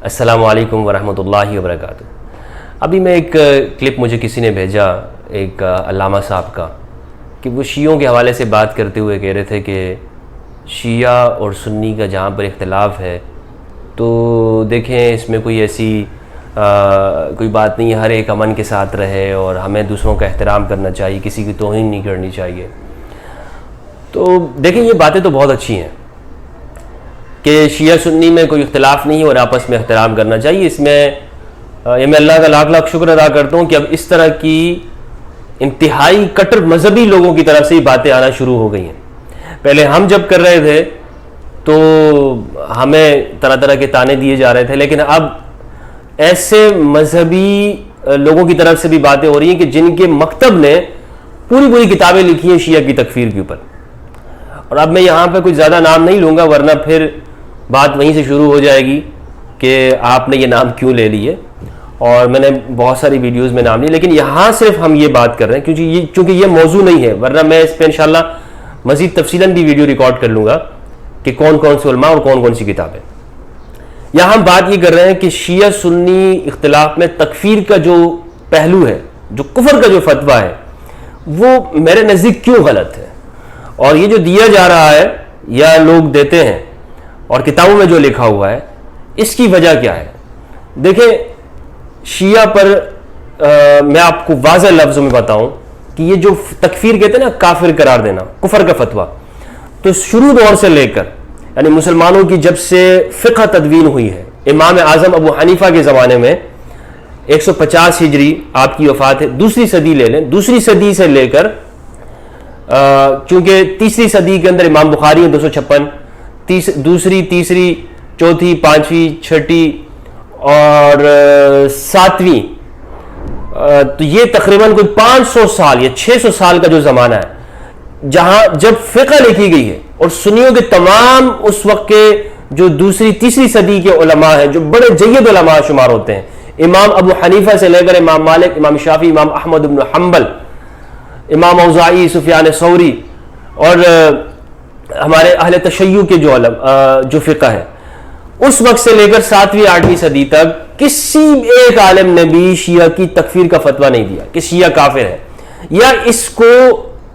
السلام علیکم ورحمۃ اللہ وبرکاتہ۔ ابھی میں ایک کلپ مجھے کسی نے بھیجا ایک علامہ صاحب کا کہ وہ شیعوں کے حوالے سے بات کرتے ہوئے کہہ رہے تھے کہ شیعہ اور سنی کا جہاں پر اختلاف ہے تو دیکھیں اس میں کوئی ایسی کوئی بات نہیں ہے، ہر ایک امن کے ساتھ رہے اور ہمیں دوسروں کا احترام کرنا چاہیے، کسی کی توہین نہیں کرنی چاہیے۔ تو دیکھیں یہ باتیں تو بہت اچھی ہیں کہ شیعہ سنی میں کوئی اختلاف نہیں اور آپس میں احترام کرنا چاہیے۔ اس میں میں اللہ کا لاکھ لاکھ شکر ادا کرتا ہوں کہ اب اس طرح کی انتہائی کٹر مذہبی لوگوں کی طرف سے ہی باتیں آنا شروع ہو گئی ہیں۔ پہلے ہم جب کر رہے تھے تو ہمیں طرح طرح کے تانے دیے جا رہے تھے، لیکن اب ایسے مذہبی لوگوں کی طرف سے بھی باتیں ہو رہی ہیں کہ جن کے مکتب نے پوری کتابیں لکھی ہیں شیعہ کی تکفیر کے اوپر۔ اور اب میں یہاں پہ کچھ زیادہ نام نہیں لوں گا ورنہ پھر بات وہیں سے شروع ہو جائے گی کہ آپ نے یہ نام کیوں لے لیے، اور میں نے بہت ساری ویڈیوز میں نام لیے، لیکن یہاں صرف ہم یہ بات کر رہے ہیں کیونکہ یہ موضوع نہیں ہے، ورنہ میں اس پہ انشاءاللہ مزید تفصیلاً بھی ویڈیو ریکارڈ کر لوں گا کہ کون کون سے علماء اور کون کون سی کتابیں۔ یہاں ہم بات یہ کر رہے ہیں کہ شیعہ سنی اختلاف میں تکفیر کا جو پہلو ہے، جو کفر کا جو فتویٰ ہے، وہ میرے نزدیک کیوں غلط ہے، اور یہ جو دیا جا رہا ہے یا لوگ دیتے ہیں اور کتابوں میں جو لکھا ہوا ہے اس کی وجہ کیا ہے۔ دیکھیں شیعہ پر میں آپ کو واضح لفظوں میں بتاؤں کہ یہ جو تکفیر کہتے ہیں نا، کافر قرار دینا، کفر کا فتویٰ، تو شروع دور سے لے کر یعنی مسلمانوں کی جب سے فقہ تدوین ہوئی ہے، امام اعظم ابو حنیفہ کے زمانے میں 150 ہجری آپ کی وفات ہے، دوسری صدی لے لیں، دوسری صدی سے لے کر چونکہ تیسری صدی کے اندر امام بخاری ہیں 256، دوسری تیسری چوتھی پانچویں چھٹی اور ساتویں، تو یہ تقریباً کوئی 500 سال یا 600 سال کا جو زمانہ ہے جہاں جب فقہ لکھی گئی ہے، اور سنیوں کے تمام اس وقت کے جو دوسری تیسری صدی کے علماء ہیں جو بڑے جید علماء شمار ہوتے ہیں، امام ابو حنیفہ سے لے کر امام مالک، امام شافعی، امام احمد بن حنبل، امام اوزاعی، سفیان ثوری، اور ہمارے اہل تشیع کے جو فقہ ہے، اس وقت سے لے کر 7ویں 8ویں صدی تک کسی ایک عالم نے بھی شیعہ کی تکفیر کا فتویٰ نہیں دیا کہ شیعہ کافر ہے، یا اس کو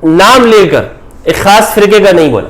نام لے کر ایک خاص فرقے کا نہیں بولا،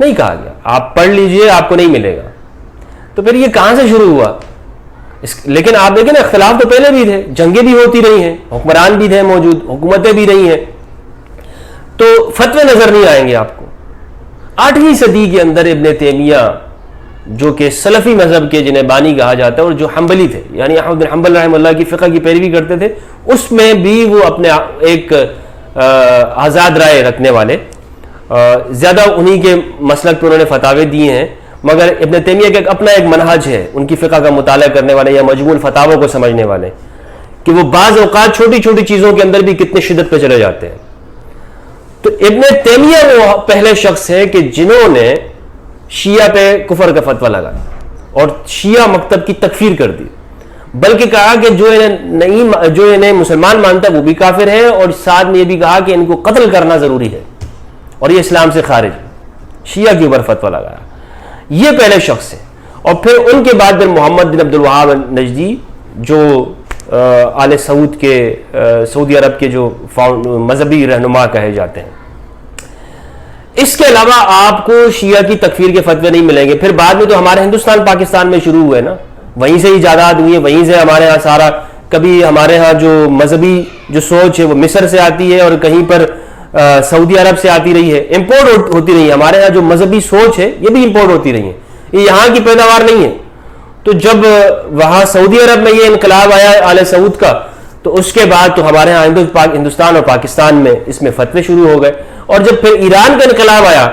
نہیں کہا گیا آپ پڑھ لیجئے آپ کو نہیں ملے گا۔ تو پھر یہ کہاں سے شروع ہوا؟ لیکن آپ دیکھیں نا، اختلاف تو پہلے بھی تھے، جنگیں بھی ہوتی رہی ہیں، حکمران بھی تھے موجود، حکومتیں بھی رہی ہیں، تو فتوے نظر نہیں آئیں گے آپ کو۔ 8ویں صدی کے اندر ابن تیمیہ جو کہ سلفی مذہب کے جنہیں بانی کہا جاتا ہے اور جو حنبلی تھے، یعنی احمد بن حنبل رحمہ اللہ کی فقہ کی پیروی کرتے تھے، اس میں بھی وہ اپنے ایک آزاد رائے رکھنے والے، زیادہ انہی کے مسلک پہ انہوں نے فتاوے دیے ہیں، مگر ابن تیمیہ کا اپنا ایک منہج ہے ان کی فقہ کا مطالعہ کرنے والے یا مجموع الفتاوی کو سمجھنے والے، کہ وہ بعض اوقات چھوٹی چھوٹی چیزوں کے اندر بھی کتنے شدت پہ چلے جاتے ہیں۔ تو ابن تیمیہ وہ پہلے شخص ہیں کہ جنہوں نے شیعہ پہ کفر کا فتویٰ لگایا اور شیعہ مکتب کی تکفیر کر دی، بلکہ کہا کہ جو انہیں مسلمان مانتا ہے وہ بھی کافر ہے، اور ساتھ میں یہ بھی کہا کہ ان کو قتل کرنا ضروری ہے اور یہ اسلام سے خارج ہے، شیعہ کے اوپر فتویٰ لگایا۔ یہ پہلے شخص ہیں، اور پھر ان کے بعد پھر محمد بن عبد الوہاب نجدی جو آل سعود کے سعودی عرب کے جو مذہبی رہنما کہے جاتے ہیں۔ اس کے علاوہ آپ کو شیعہ کی تکفیر کے فتوے نہیں ملیں گے۔ پھر بعد میں تو ہمارے ہندوستان پاکستان میں شروع ہوئے نا، وہیں سے ایجادات ہوئی ہے، وہیں سے ہمارے ہاں سارا، کبھی ہمارے ہاں جو مذہبی جو سوچ ہے وہ مصر سے آتی ہے اور کہیں پر سعودی عرب سے آتی رہی ہے، امپورٹ ہوتی رہی ہے۔ ہمارے ہاں جو مذہبی سوچ ہے یہ بھی امپورٹ ہوتی رہی ہے، یہ یہاں کی پیداوار نہیں ہے۔ تو جب وہاں سعودی عرب میں یہ انقلاب آیا آل سعود کا، تو اس کے بعد تو ہمارے ہاں ہندوستان اور پاکستان میں اس میں فتوے شروع ہو گئے، اور جب پھر ایران کا انقلاب آیا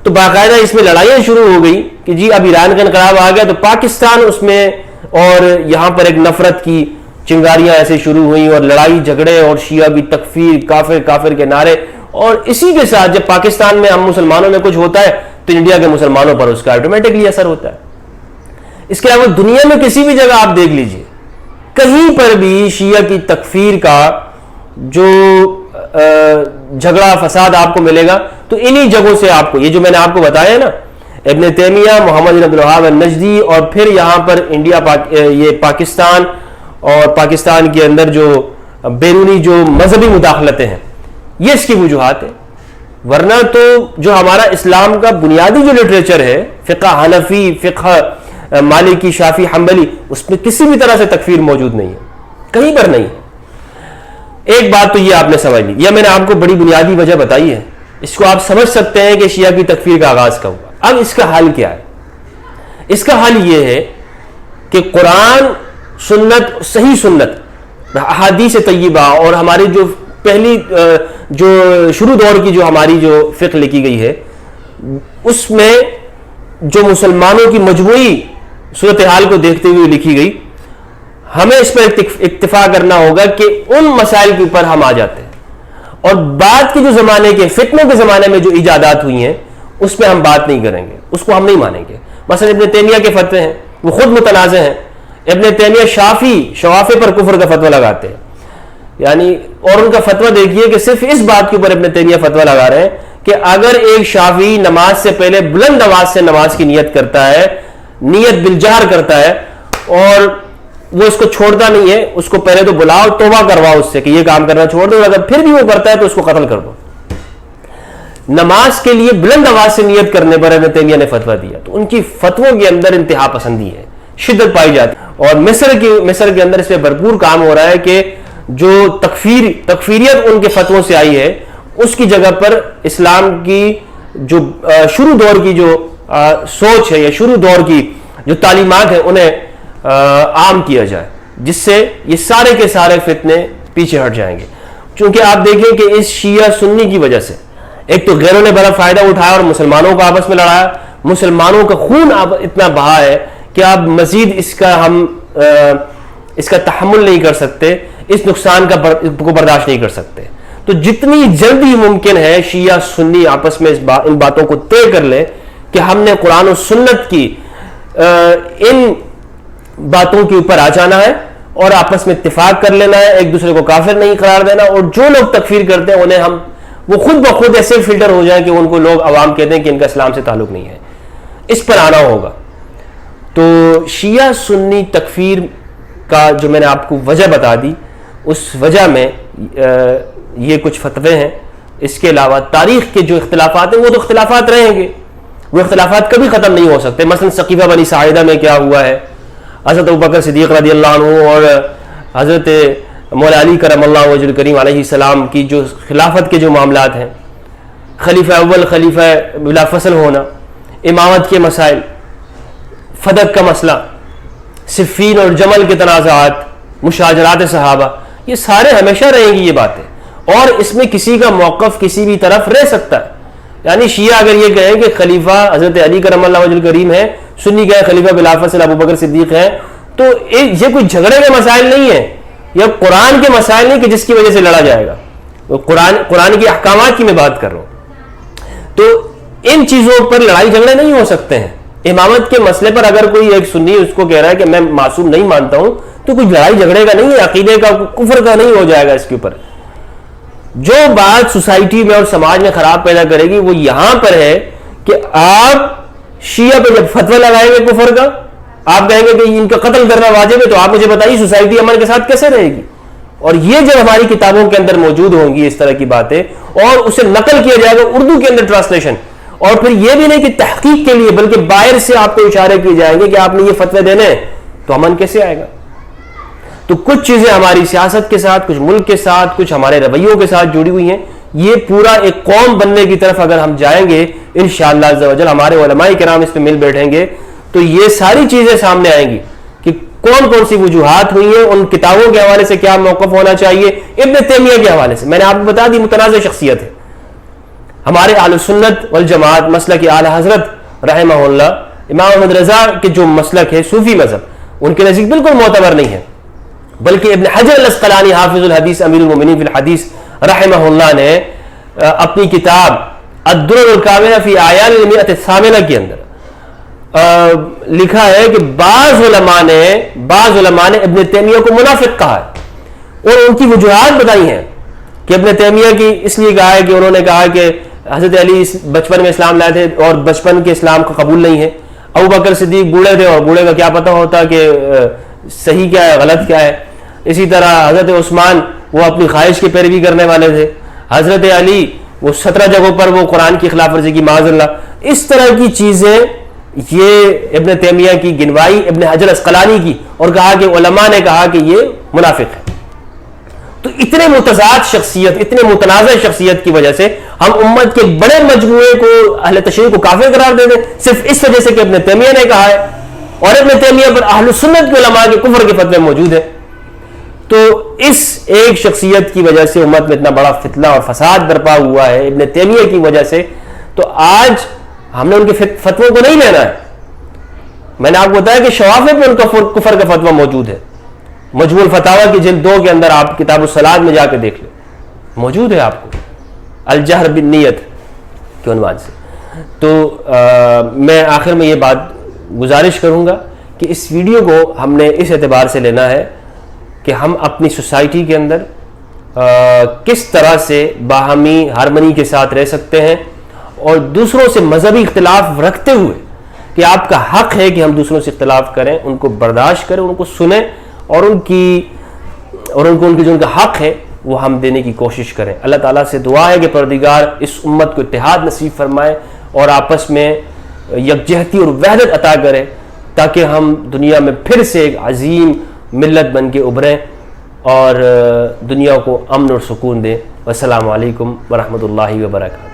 تو باقاعدہ اس میں لڑائیاں شروع ہو گئی کہ جی اب ایران کا انقلاب آ گیا تو پاکستان اس میں، اور یہاں پر ایک نفرت کی چنگاریاں ایسے شروع ہوئیں اور لڑائی جھگڑے اور شیعہ کی تکفیر، کافر کافر کے نعرے، اور اسی کے ساتھ جب پاکستان میں ہم مسلمانوں میں کچھ ہوتا ہے تو انڈیا کے مسلمانوں پر اس کا آٹومیٹکلی اثر ہوتا ہے۔ اس کے علاوہ دنیا میں کسی بھی جگہ آپ دیکھ لیجئے، کہیں پر بھی شیعہ کی تکفیر کا جو جھگڑا فساد آپ کو ملے گا تو انہی جگہوں سے آپ کو، یہ جو میں نے آپ کو بتایا ہے نا، ابن تیمیہ، محمد بن عبد الوہاب النجدی، اور پھر یہاں پر انڈیا یہ پاکستان اور پاکستان کے اندر جو بیرونی جو مذہبی مداخلتیں ہیں، یہ اس کی وجوہات ہیں. ورنہ تو جو ہمارا اسلام کا بنیادی جو لٹریچر ہے، فقہ حنفی، فقہ مالکی، شافعی، حنبلی، اس میں کسی بھی طرح سے تکفیر موجود نہیں ہے، کہیں پر نہیں. ایک بات تو یہ آپ نے سمجھ لی، یہ میں نے آپ کو بڑی بنیادی وجہ بتائی ہے، اس کو آپ سمجھ سکتے ہیں کہ شیعہ کی تکفیر کا آغاز کب ہوا. اب اس کا حل کیا ہے؟ اس کا حل یہ ہے کہ قرآن، سنت، صحیح سنت، احادیث طیبہ اور ہماری جو پہلی جو شروع دور کی جو ہماری جو فقہ لکھی گئی ہے، اس میں جو مسلمانوں کی مجموعی صورتحال کو دیکھتے ہوئے لکھی گئی، ہمیں اس پر اکتفا کرنا ہوگا کہ ان مسائل کے اوپر ہم آ جاتے ہیں، اور بعد کے جو زمانے کے فتنوں کے زمانے میں جو ایجادات ہوئی ہیں اس پہ ہم بات نہیں کریں گے، اس کو ہم نہیں مانیں گے. مثلا ابن تیمیہ کے فتوے ہیں، وہ خود متنازع ہیں. ابن تیمیہ شوافے پر کفر کا فتویٰ لگاتے ہیں، یعنی اور ان کا فتویٰ دیکھیے کہ صرف اس بات کے اوپر ابن تیمیہ فتویٰ لگا رہے ہیں کہ اگر ایک شافعی نماز سے پہلے بلند آواز سے نماز کی نیت کرتا ہے، نیت بالجہر کرتا ہے، اور وہ اس کو چھوڑتا نہیں ہے، اس کو پہلے تو بلاؤ، توبہ کرواؤ اس سے کہ یہ کام کرنا چھوڑ دو، اور اگر پھر بھی وہ کرتا ہے تو اس کو قتل کر دو. نماز کے لیے بلند آواز سے نیت کرنے پر ابن تیمیہ نے فتویٰ دیا. تو ان کی فتووں کے اندر انتہا پسندی ہے، شدت پائی جاتی ہے، اور مصر کے اندر اس پہ بھرپور کام ہو رہا ہے کہ جو تکفیریت ان کے فتووں سے آئی ہے، اس کی جگہ پر اسلام کی جو شروع دور کی جو سوچ ہے یا شروع دور کی جو تعلیمات ہیں انہیں عام کیا جائے، جس سے یہ سارے کے سارے فتنے پیچھے ہٹ جائیں گے. چونکہ آپ دیکھیں کہ اس شیعہ سنی کی وجہ سے ایک تو غیروں نے بڑا فائدہ اٹھایا اور مسلمانوں کو آپس میں لڑایا، مسلمانوں کا خون اتنا بہا ہے کہ آپ مزید اس کا تحمل نہیں کر سکتے، اس نقصان کو برداشت نہیں کر سکتے. تو جتنی جلدی ممکن ہے شیعہ سنی آپس میں ان باتوں کو طے کر لیں کہ ہم نے قرآن و سنت کی ان باتوں کے اوپر آ جانا ہے اور آپس میں اتفاق کر لینا ہے، ایک دوسرے کو کافر نہیں قرار دینا، اور جو لوگ تکفیر کرتے ہیں انہیں وہ خود بخود ایسے فلٹر ہو جائیں کہ ان کو لوگ عوام کہتے ہیں کہ ان کا اسلام سے تعلق نہیں ہے. اس پر آنا ہوگا. تو شیعہ سنی تکفیر کا جو میں نے آپ کو وجہ بتا دی، اس وجہ میں یہ کچھ فتوے ہیں. اس کے علاوہ تاریخ کے جو اختلافات ہیں وہ تو اختلافات رہیں گے، وہ اختلافات کبھی ختم نہیں ہو سکتے. مثلا سقیفہ بنی ساعدہ میں کیا ہوا ہے، حضرت ابوبکر صدیق رضی اللہ عنہ اور حضرت مولا علی کرم اللہ وجہ الکریم علیہ السلام کی جو خلافت کے جو معاملات ہیں، خلیفہ اول، خلیفہ بلا فصل ہونا، امامت کے مسائل، فدق کا مسئلہ، صفین اور جمل کے تنازعات، مشاجرات صحابہ، یہ سارے ہمیشہ رہیں گی یہ باتیں، اور اس میں کسی کا موقف کسی بھی طرف رہ سکتا ہے. یعنی شیعہ اگر یہ کہیں کہ خلیفہ حضرت علی کرم اللہ وجہ الکریم ہے، سنی کہیں خلیفہ بلا فصل ابوبکر صدیق ہے، تو یہ کوئی جھگڑے کے مسائل نہیں ہے، یا قرآن کے مسائل نہیں کہ جس کی وجہ سے لڑا جائے گا. قرآن کے احکامات کی میں بات کر رہا ہوں. تو ان چیزوں پر لڑائی جھگڑے نہیں ہو سکتے ہیں. امامت کے مسئلے پر اگر کوئی ایک سنی اس کو کہہ رہا ہے کہ میں معصوم نہیں مانتا ہوں، تو کوئی لڑائی جھگڑے کا نہیں ہے، عقیدے کا، کفر کا نہیں ہو جائے گا. اس کے اوپر جو بات سوسائٹی میں اور سماج میں خراب پیدا کرے گی وہ یہاں پر ہے کہ آپ شیعہ پہ جب فتویٰ لگائیں گے کفر کا، آپ کہیں گے کہ ان کا قتل کرنا واجب ہے، تو آپ مجھے بتائیے سوسائٹی امن کے ساتھ کیسے رہے گی؟ اور یہ جب ہماری کتابوں کے اندر موجود ہوں گی اس طرح کی باتیں، اور اسے نقل کیا جائے گا اردو کے اندر ٹرانسلیشن، اور پھر یہ بھی نہیں کہ تحقیق کے لیے بلکہ باہر سے آپ کو اشارے کیے جائیں گے کہ آپ نے یہ فتوے دینے ہیں، تو امن کیسے آئے گا؟ تو کچھ چیزیں ہماری سیاست کے ساتھ، کچھ ملک کے ساتھ، کچھ ہمارے رویوں کے ساتھ جڑی ہوئی ہیں. یہ پورا ایک قوم بننے کی طرف اگر ہم جائیں گے انشاءاللہ عز و جل، ہمارے علماء کرام اس پہ مل بیٹھیں گے، تو یہ ساری چیزیں سامنے آئیں گی کہ کون کون سی وجوہات ہوئی ہیں، ان کتابوں کے حوالے سے کیا موقف ہونا چاہیے. ابن تیمیہ کے حوالے سے میں نے آپ کو بتا دی متنازع شخصیت ہے. ہمارے اہل سنت والجماعت مسلک اعلی حضرت رحمہ اللہ امام احمد رضا کے جو مسلک ہے صوفی مذہب، ان کے نزدیک بالکل معتبر نہیں ہے، بلکہ ابن حجر الاسقلانی حافظ الحدیث امیر المومنین فی الحدیث رحمہ اللہ نے اپنی کتاب الدرر الکامنہ فی اعیان المئۃ الثامنہ کے اندر لکھا ہے کہ بعض علماء نے ابن تیمیہ کو منافق کہا ہے، اور ان کی وجوہات بتائی ہیں کہ ابن تیمیہ کی اس لیے کہا ہے کہ انہوں نے کہا کہ حضرت علی بچپن میں اسلام لائے تھے اور بچپن کے اسلام کو قبول نہیں ہے. ابو بکر صدیق بوڑھے تھے اور بوڑھے کا کیا پتہ ہوتا کہ صحیح کیا ہے غلط کیا ہے. اسی طرح حضرت عثمان وہ اپنی خواہش کی پیروی کرنے والے تھے. حضرت علی وہ 17 جگہوں پر وہ قرآن کی خلاف ورزی کی معاذ اللہ. اس طرح کی چیزیں یہ ابن تیمیہ کی گنوائی ابن حجر اسقلانی کی اور کہا کہ علماء نے کہا کہ یہ منافق ہے. تو اتنے متضاد شخصیت, اتنے متنازع شخصیت کی وجہ سے ہم امت کے بڑے مجموعے کو اہل تشیع کو کافر قرار دے دیں صرف اس وجہ سے کہ ابن تیمیہ نے کہا ہے, اور ابن تیمیہ پر اہل سنت کے علماء کے کفر کے فتوے موجود ہیں. تو اس ایک شخصیت کی وجہ سے امت میں اتنا بڑا فتنہ اور فساد برپا ہوا ہے ابن تیمیہ کی وجہ سے. تو آج ہم نے ان کے فتووں کو نہیں لینا ہے. میں نے آپ کو بتایا کہ شوافع پہ ان کا کفر کا فتویٰ موجود ہے. مجموع الفتاوی کی جلد 2 کے اندر آپ کتاب الصلاۃ میں جا کے دیکھ لیں, موجود ہے آپ کو الجہر بالنیت کے عنوان سے. تو میں آخر میں یہ بات گزارش کروں گا کہ اس ویڈیو کو ہم نے اس اعتبار سے لینا ہے کہ ہم اپنی سوسائٹی کے اندر کس طرح سے باہمی ہارمنی کے ساتھ رہ سکتے ہیں, اور دوسروں سے مذہبی اختلاف رکھتے ہوئے کہ آپ کا حق ہے کہ ہم دوسروں سے اختلاف کریں, ان کو برداشت کریں, ان کو سنیں, اور ان کی جو ان کا حق ہے وہ ہم دینے کی کوشش کریں. اللہ تعالیٰ سے دعا ہے کہ پروردگار اس امت کو اتحاد نصیب فرمائے اور آپس میں یکجہتی اور وحدت عطا کرے, تاکہ ہم دنیا میں پھر سے ایک عظیم ملت بن کے ابھریں اور دنیا کو امن اور سکون دیں. والسلام علیکم ورحمۃ اللہ وبرکاتہ.